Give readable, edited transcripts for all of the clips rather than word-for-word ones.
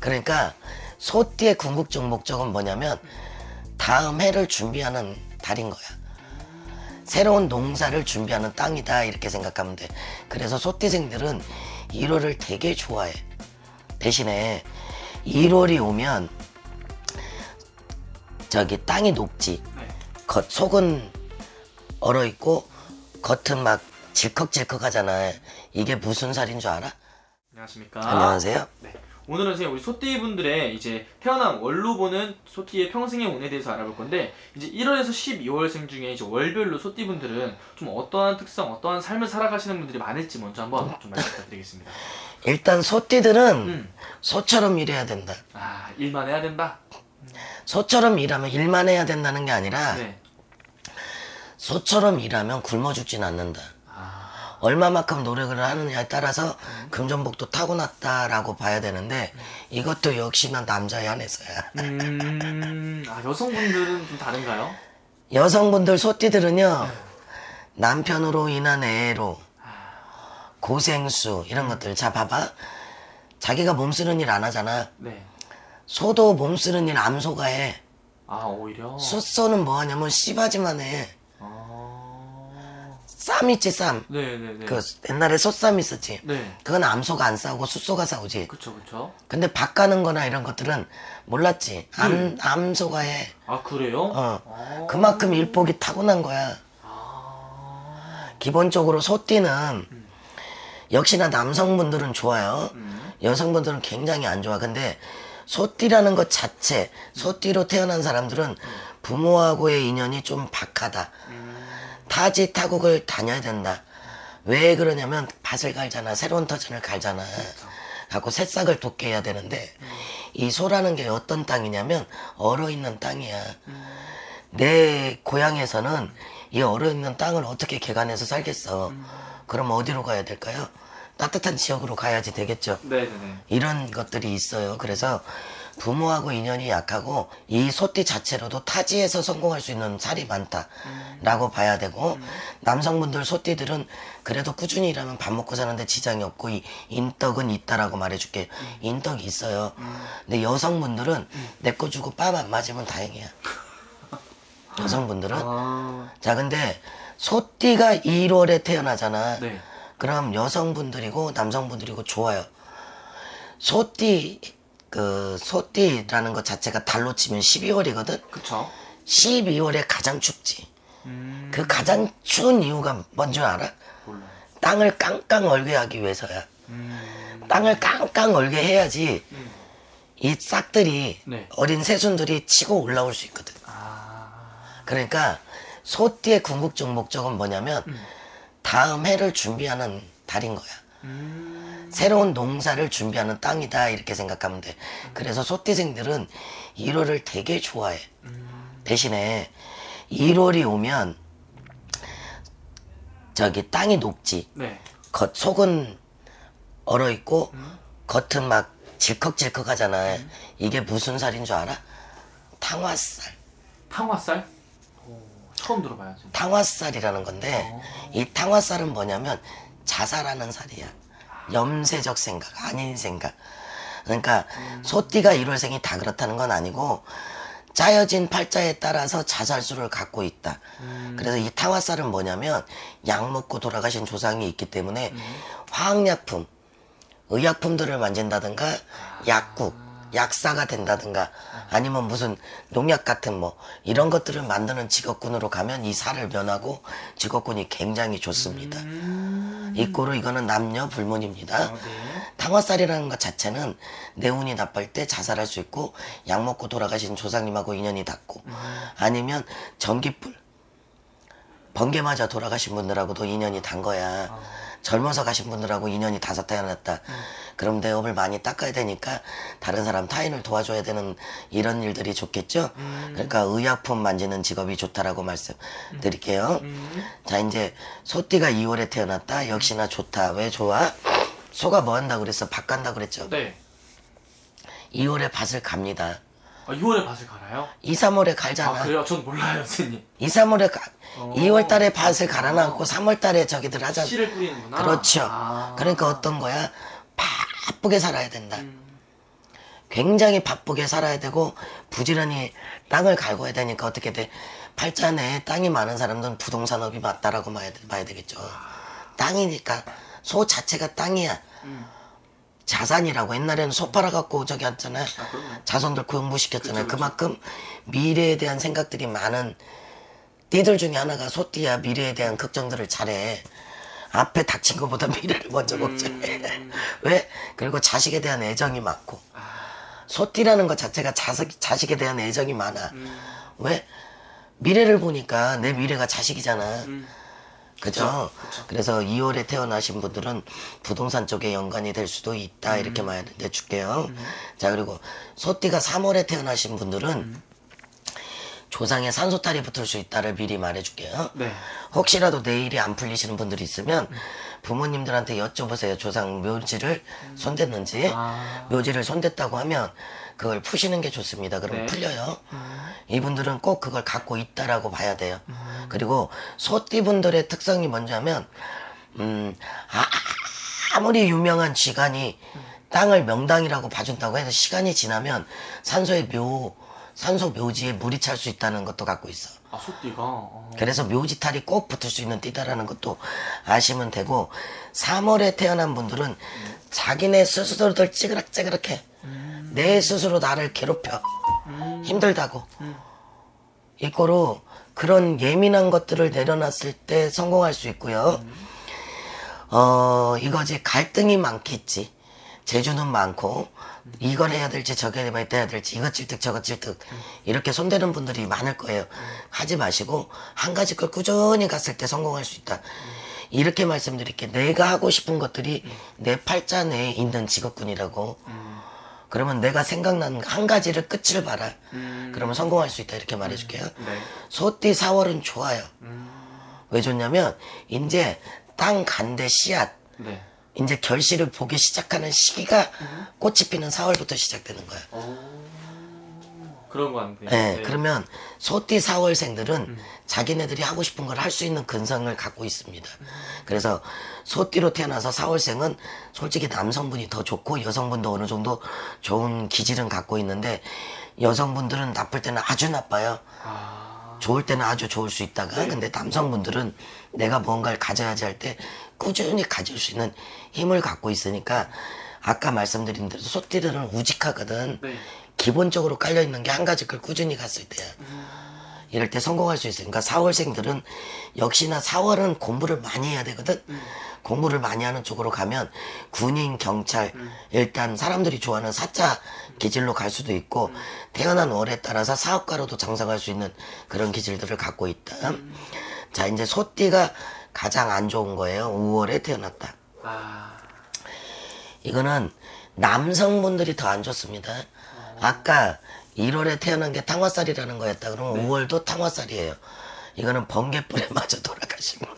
그러니까 소띠의 궁극적 목적은 뭐냐면 다음 해를 준비하는 달인 거야. 새로운 농사를 준비하는 땅이다 이렇게 생각하면 돼. 그래서 소띠생들은 1월을 되게 좋아해. 대신에 1월이 오면 저기 땅이 녹지. 속은 얼어있고 겉은 막 질컥질컥 하잖아. 이게 무슨 살인 줄 알아? 안녕하십니까. 안녕하세요. 네. 오늘은 선생님 우리 소띠분들의 이제 태어난 월로 보는 소띠의 평생의 운에 대해서 알아볼 건데, 이제 1월에서 12월생 중에 이제 월별로 소띠분들은 좀 어떠한 특성, 어떠한 삶을 살아가시는 분들이 많을지 먼저 한번 좀 말씀 부탁드리겠습니다. 일단 소띠들은 소처럼 일해야 된다. 아, 일만 해야 된다? 소처럼 일하면 일만 해야 된다는 게 아니라 네. 소처럼 일하면 굶어 죽진 않는다. 얼마만큼 노력을 하느냐에 따라서 금전복도 타고났다라고 봐야 되는데, 이것도 역시나 남자에 한해서야. 아, 여성분들은 좀 다른가요? 여성분들 소띠들은요, 남편으로 인한 애로 고생수 이런 것들. 자 봐봐, 자기가 몸 쓰는 일 안 하잖아. 네. 소도 몸 쓰는 일 암소가 해. 아, 오히려? 숫소는 뭐 하냐면 씨바지만 해. 쌈 있지, 쌈. 네네네. 그 옛날에 소쌈 있었지. 네. 그건 암소가 안 싸우고 숫소가 싸우지. 그쵸, 그쵸. 근데 밥 가는 거나 이런 것들은 몰랐지. 암소가 해. 아, 그래요? 그만큼 일복이 타고난 거야. 기본적으로 소띠는 역시나 남성분들은 좋아요. 여성분들은 굉장히 안 좋아. 근데 소띠라는 것 자체, 소띠로 태어난 사람들은 부모하고의 인연이 좀 박하다. 타지 타국을 다녀야 된다. 왜 그러냐면 밭을 갈잖아. 새로운 터전을 갈잖아. 갖고 새싹을 돋게 해야 되는데, 이 소라는 게 어떤 땅이냐면 얼어있는 땅이야. 내 고향에서는 이 얼어있는 땅을 어떻게 개간해서 살겠어. 그럼 어디로 가야 될까요? 따뜻한 지역으로 가야지 되겠죠. 네네네. 이런 것들이 있어요. 그래서 부모하고 인연이 약하고 이 소띠 자체로도 타지에서 성공할 수 있는 살이 많다 라고 봐야 되고, 남성분들 소띠들은 그래도 꾸준히 일하면 밥 먹고 사는데 지장이 없고 이 인덕은 있다라고 말해줄게. 인덕이 있어요. 근데 여성분들은 내 거 주고 뺨 안 맞으면 다행이야. 여성분들은. 자, 근데 소띠가 1월에 태어나잖아. 네. 그럼 여성분들이고 남성분들이고 좋아요. 소띠라는 것 자체가 달로 치면 12월이거든? 그쵸. 12월에 가장 춥지. 그 가장 추운 이유가 뭔지 알아? 몰라요. 땅을 깡깡 얼게 하기 위해서야. 땅을 깡깡 얼게 해야지 이 싹들이, 네. 어린 새순들이 치고 올라올 수 있거든. 그러니까 소띠의 궁극적 목적은 뭐냐면 다음 해를 준비하는 달인 거야. 새로운 농사를 준비하는 땅이다 이렇게 생각하면 돼. 그래서 소띠생들은 1월을 되게 좋아해. 대신에 1월이 오면 저기 땅이 녹지. 네. 속은 얼어있고 겉은 막 질컥질컥 하잖아. 이게 무슨 살인 줄 알아? 탕화살. 탕화살? 처음 들어봐요. 진짜. 탕화살이라는 건데, 이 탕화살은 뭐냐면 자살하는 살이야. 염세적 생각, 아닌 생각. 그러니까 소띠가 1월생이 다 그렇다는 건 아니고 짜여진 팔자에 따라서 자살수를 갖고 있다. 그래서 이 탕화살은 뭐냐면 약 먹고 돌아가신 조상이 있기 때문에 화학약품, 의약품들을 만진다든가 약국, 약사가 된다든가 아니면 무슨 농약 같은 뭐 이런 것들을 만드는 직업군으로 가면 이 살을 면하고 직업군이 굉장히 좋습니다. 이 꼴로 이거는 남녀 불문입니다. 네. 탕화살이라는 것 자체는 내 운이 나쁠 때 자살할 수 있고, 약 먹고 돌아가신 조상님하고 인연이 닿고, 아니면 전기불, 번개 맞아 돌아가신 분들하고도 인연이 단 거야. 젊어서 가신 분들하고 인연이 다섯 태어났다. 그럼 내 업을 많이 닦아야 되니까 다른 사람 타인을 도와줘야 되는 이런 일들이 좋겠죠. 그러니까 의약품 만지는 직업이 좋다라고 말씀드릴게요. 자, 이제 소띠가 2월에 태어났다. 역시나 좋다. 왜 좋아? 소가 뭐 한다고 그랬어? 밭 간다고 그랬죠. 네. 2월에 밭을 갑니다. 아, 6월에 밭을 갈아요? 2, 3월에 갈잖아. 아, 그래요? 전 몰라요, 선생님. 2, 3월에 2월 달에 밭을 갈아놨고 3월 달에 저기들 하잖아. 씨를 뿌리는구나. 그렇죠. 그러니까 어떤 거야? 바쁘게 살아야 된다. 굉장히 바쁘게 살아야 되고 부지런히 땅을 갈궈야 되니까 어떻게 돼? 팔자 내에 땅이 많은 사람들은 부동산업이 맞다라고 봐야 되겠죠. 땅이니까 소 자체가 땅이야. 자산이라고. 옛날에는 소 팔아갖고 저기 했잖아요. 자손들 공부시켰잖아요. 그쵸. 그만큼 미래에 대한 생각들이 많은 띠들 중에 하나가 소띠야. 미래에 대한 걱정들을 잘해. 앞에 닥친 것보다 미래를 먼저 걱정해. 왜? 그리고 자식에 대한 애정이 많고. 소띠라는 것 자체가 자식에 대한 애정이 많아. 왜? 미래를 보니까 내 미래가 자식이잖아. 그죠? 그래서 2월에 태어나신 분들은 부동산 쪽에 연관이 될 수도 있다. 이렇게 말해 줄게요. 자, 그리고 소띠가 3월에 태어나신 분들은 조상에 산소탈이 붙을 수 있다를 미리 말해줄게요. 네. 혹시라도 내일이 안 풀리시는 분들이 있으면 부모님들한테 여쭤보세요. 조상 묘지를 손댔는지. 묘지를 손댔다고 하면 그걸 푸시는 게 좋습니다. 그럼 네. 풀려요. 이분들은 꼭 그걸 갖고 있다라고 봐야 돼요. 그리고 소띠분들의 특성이 뭐냐면 아무리 유명한 쥐간이 땅을 명당이라고 봐준다고 해서 시간이 지나면 산소 묘지에 물이 찰 수 있다는 것도 갖고 있어. 아, 소띠가. 그래서 묘지탈이 꼭 붙을 수 있는 띠다라는 것도 아시면 되고, 3월에 태어난 분들은 자기네 스스로들 찌그락찌그락해. 내 스스로 나를 괴롭혀. 힘들다고. 이거로 그런 예민한 것들을 내려놨을 때 성공할 수 있고요. 이거지. 갈등이 많겠지. 재주는 많고 이걸 해야 될지 저걸 해야 될지 이것 찔득 저것 찔득 이렇게 손대는 분들이 많을 거예요. 하지 마시고 한 가지 걸 꾸준히 갔을 때 성공할 수 있다. 이렇게 말씀드릴게. 내가 하고 싶은 것들이 내 팔자 내에 있는 직업군이라고. 그러면 내가 생각나는 한 가지를 끝을 봐라. 그러면 성공할 수 있다. 이렇게 말해줄게요. 네. 소띠 4월은 좋아요. 왜 좋냐면 이제 땅 간대 씨앗 네. 이제 결실을 보기 시작하는 시기가 꽃이 피는 4월부터 시작되는 거야. 그런 거 같네요. 네, 그러면 소띠 4월생들은 자기네들이 하고 싶은 걸 할 수 있는 근성을 갖고 있습니다. 그래서 소띠로 태어나서 4월생은 솔직히 남성분이 더 좋고 여성분도 어느 정도 좋은 기질은 갖고 있는데 여성분들은 나쁠 때는 아주 나빠요. 좋을 때는 아주 좋을 수 있다가 근데 남성분들은 내가 뭔가를 가져야지 할 때 꾸준히 가질 수 있는 힘을 갖고 있으니까 아까 말씀드린 대로 소띠들은 우직하거든. 네. 기본적으로 깔려있는 게 한 가지 걸 꾸준히 갔을 때야. 이럴 때 성공할 수 있으니까 4월생들은 역시나 4월은 공부를 많이 해야 되거든. 공부를 많이 하는 쪽으로 가면 군인, 경찰 일단 사람들이 좋아하는 사자 기질로 갈 수도 있고 태어난 월에 따라서 사업가로도 장성할 수 있는 그런 기질들을 갖고 있다. 자, 이제 소띠가 가장 안 좋은 거예요. 5월에 태어났다. 이거는 남성분들이 더 안 좋습니다. 아까 1월에 태어난 게 탕화살이라는 거였다. 그러면 5월도 탕화살이에요. 이거는 번개불에 맞아 돌아가신 거예요.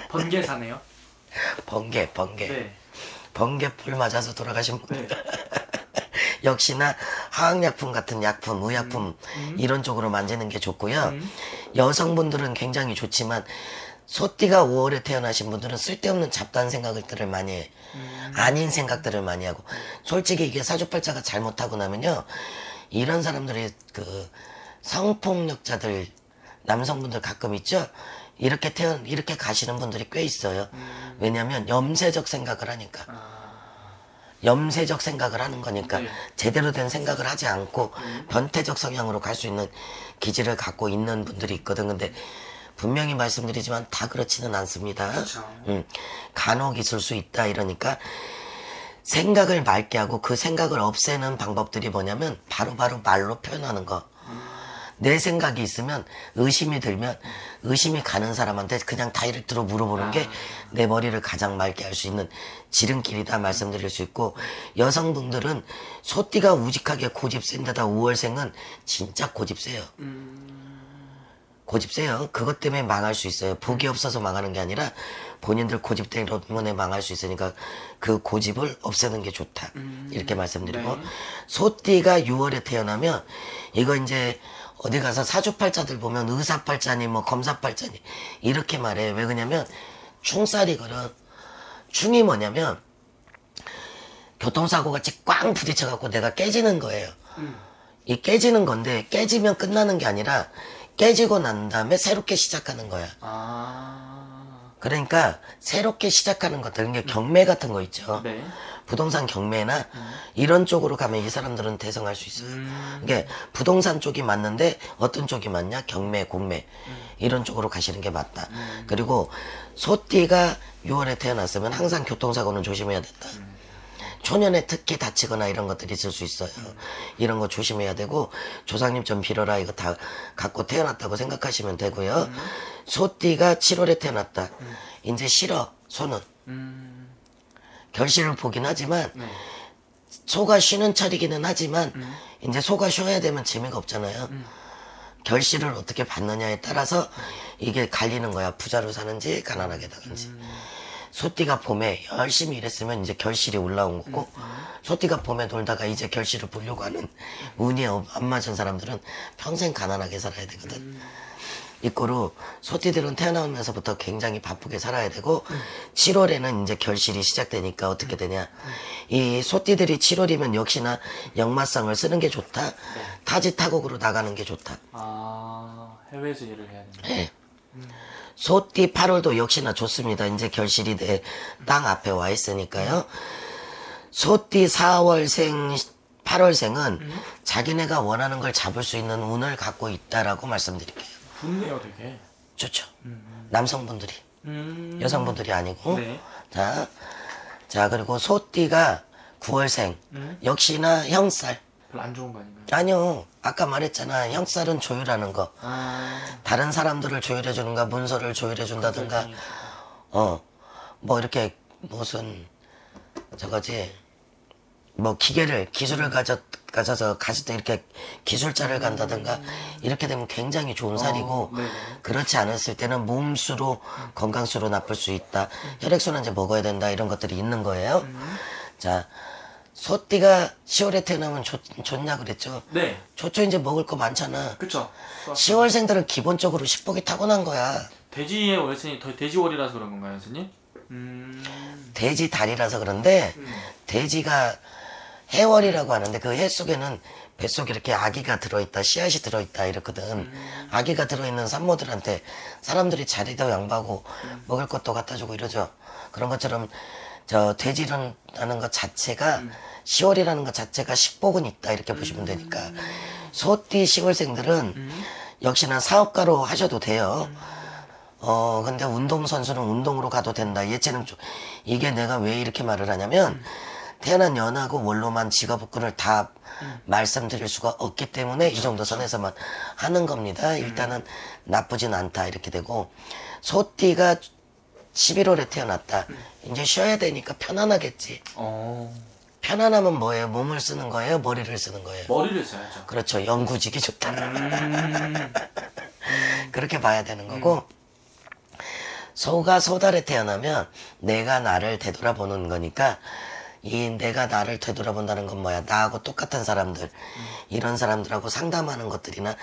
번개사네요. 번개. 네. 번개불 맞아서 돌아가신 분. 역시나 화학약품 같은 약품, 의약품 이런 쪽으로 만지는 게 좋고요. 여성분들은 굉장히 좋지만 소띠가 5월에 태어나신 분들은 쓸데없는 잡다한 생각들을 많이 해. 아닌 생각들을 많이 하고. 솔직히 이게 사주팔자가 잘못하고 나면요. 이런 사람들이 그 성폭력자들, 남성분들 가끔 있죠? 이렇게 가시는 분들이 꽤 있어요. 왜냐면 염세적 생각을 하니까. 염세적 생각을 하는 거니까 네. 제대로 된 생각을 하지 않고 변태적 성향으로 갈 수 있는 기질을 갖고 있는 분들이 있거든. 근데 분명히 말씀드리지만 다 그렇지는 않습니다. 간혹 있을 수 있다 이러니까 생각을 맑게 하고 그 생각을 없애는 방법들이 뭐냐면 바로바로 말로 표현하는 거. 내 생각이 있으면 의심이 들면 의심이 가는 사람한테 그냥 다이렉트로 물어보는 게 내 머리를 가장 맑게 할 수 있는 지름길이다 말씀드릴 수 있고 여성분들은 소띠가 우직하게 고집 센데다 5월생은 진짜 고집 세요. 고집 세요. 그것 때문에 망할 수 있어요. 복이 없어서 망하는 게 아니라 본인들 고집 때문에 망할 수 있으니까 그 고집을 없애는 게 좋다. 이렇게 말씀드리고 소띠가 6월에 태어나면 이거 이제 어디 가서 사주팔자들 보면 의사팔자니 뭐 검사팔자니 이렇게 말해요. 왜 그러냐면 충살이거든. 충이 뭐냐면 교통사고 같이 꽝 부딪혀갖고 내가 깨지는 거예요. 이 깨지는 건데 깨지면 끝나는 게 아니라 깨지고 난 다음에 새롭게 시작하는 거야. 그러니까 새롭게 시작하는 것들, 이게 경매 같은 거 있죠. 네. 부동산 경매나 이런 쪽으로 가면 이 사람들은 대성할 수 있어요. 이게 부동산 쪽이 맞는데 어떤 쪽이 맞냐? 경매, 공매 이런 쪽으로 가시는 게 맞다. 그리고 소띠가 6월에 태어났으면 항상 교통사고는 조심해야 된다. 초년에 특히 다치거나 이런 것들이 있을 수 있어요. 이런 거 조심해야 되고, 조상님 좀 빌어라 이거 다 갖고 태어났다고 생각하시면 되고요. 소띠가 7월에 태어났다. 이제 싫어 소는. 결실을 보긴 하지만 네. 소가 쉬는 철이기는 하지만 이제 소가 쉬어야 되면 재미가 없잖아요. 결실을 어떻게 받느냐에 따라서 이게 갈리는 거야. 부자로 사는지 가난하게 사는지. 소띠가 봄에 열심히 일했으면 이제 결실이 올라온 거고, 소띠가 봄에 놀다가 이제 결실을 보려고 하는 운이 안 맞은 사람들은 평생 가난하게 살아야 되거든. 이거로 소띠들은 태어나면서부터 굉장히 바쁘게 살아야 되고, 7월에는 이제 결실이 시작되니까 어떻게 되냐. 이 소띠들이 7월이면 역시나 역마상을 쓰는 게 좋다. 타지 타국으로 나가는 게 좋다. 해외에서 일을 해야 된다. 네. 소띠 8월도 역시나 좋습니다. 이제 결실이 내 땅 앞에 와 있으니까요. 소띠 4월생, 8월생은 자기네가 원하는 걸 잡을 수 있는 운을 갖고 있다라고 말씀드릴게요. 좋네요, 되게. 좋죠. 남성분들이. 여성분들이 아니고. 네. 자, 그리고 소띠가 9월생. 역시나 형살. 별로 안 좋은 거 아닌가요? 아니요. 아까 말했잖아. 형살은 조율하는 거. 다른 사람들을 조율해주는 거, 문서를 조율해준다든가, 뭐 이렇게 무슨, 저거지, 뭐 기술을 가져서 가지도 이렇게 기술자를 간다든가, 이렇게 되면 굉장히 좋은 살이고, 네네. 그렇지 않았을 때는 몸수로, 건강수로 나쁠 수 있다. 혈액순환제 이제 먹어야 된다. 이런 것들이 있는 거예요. 자, 소띠가 10월에 태어나면 좋냐 그랬죠? 네. 좋죠. 이제 먹을 거 많잖아. 그쵸. 10월생들은 기본적으로 식복이 타고난 거야. 돼지의 월생이 돼지월이라서 그런 건가요, 선생님? 돼지 달이라서 그런데 돼지가 해월이라고 하는데 그 해 속에는 뱃속에 이렇게 아기가 들어있다, 씨앗이 들어있다 이렇거든. 아기가 들어있는 산모들한테 사람들이 자리도 양보하고 먹을 것도 갖다 주고 이러죠. 그런 것처럼 저 돼지라는 것 자체가 10월이라는 것 자체가 식복은 있다 이렇게 보시면 되니까 소띠 10월생들은 역시나 사업가로 하셔도 돼요. 근데 운동선수는 운동으로 가도 된다. 예체능 쪽. 이게 내가 왜 이렇게 말을 하냐면 태어난 연하고 월로만 직업군을 다 말씀드릴 수가 없기 때문에 이 정도 선에서만 하는 겁니다. 일단은 나쁘진 않다 이렇게 되고, 소띠가 11월에 태어났다. 이제 쉬어야 되니까 편안하겠지. 편안하면 뭐예요? 몸을 쓰는 거예요? 머리를 쓰는 거예요? 머리를 써야죠. 그렇죠. 영구직이 좋다. 그렇게 봐야 되는 거고, 소가 소달에 태어나면 내가 나를 되돌아보는 거니까, 이 내가 나를 되돌아본다는 건 뭐야? 나하고 똑같은 사람들, 이런 사람들하고 상담하는 것들이나,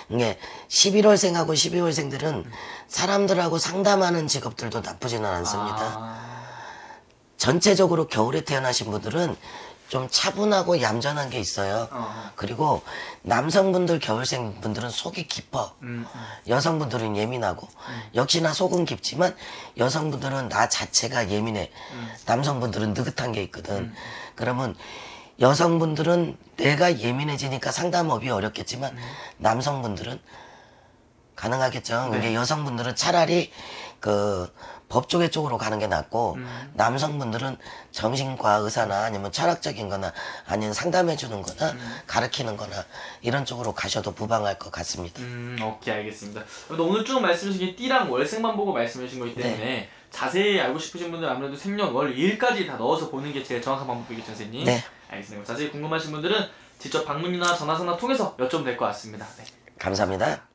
이게 11월생하고 12월생들은 사람들하고 상담하는 직업들도 나쁘지는 않습니다. 전체적으로 겨울에 태어나신 분들은 좀 차분하고 얌전한 게 있어요. 그리고 남성분들, 겨울생 분들은 속이 깊어. 여성분들은 예민하고. 역시나 속은 깊지만 여성분들은 나 자체가 예민해. 남성분들은 느긋한 게 있거든. 그러면 여성분들은 내가 예민해지니까 상담업이 어렵겠지만 남성분들은 가능하겠죠. 네. 이게 여성분들은 차라리 그 법조계 쪽으로 가는 게 낫고 남성분들은 정신과 의사나 아니면 철학적인 거나 아니면 상담해 주는 거나 가르치는 거나 이런 쪽으로 가셔도 무방할 것 같습니다. 오케이, 알겠습니다. 오늘 쭉 말씀해 주신 게 띠랑 월생만 보고 말씀해 주신 거기 때문에 자세히 알고 싶으신 분들은 아무래도 생년 월 일까지 다 넣어서 보는 게 제일 정확한 방법이겠죠, 선생님? 네. 알겠습니다. 자세히 궁금하신 분들은 직접 방문이나 전화선화 통해서 여쭤보면 될 것 같습니다. 네. 감사합니다.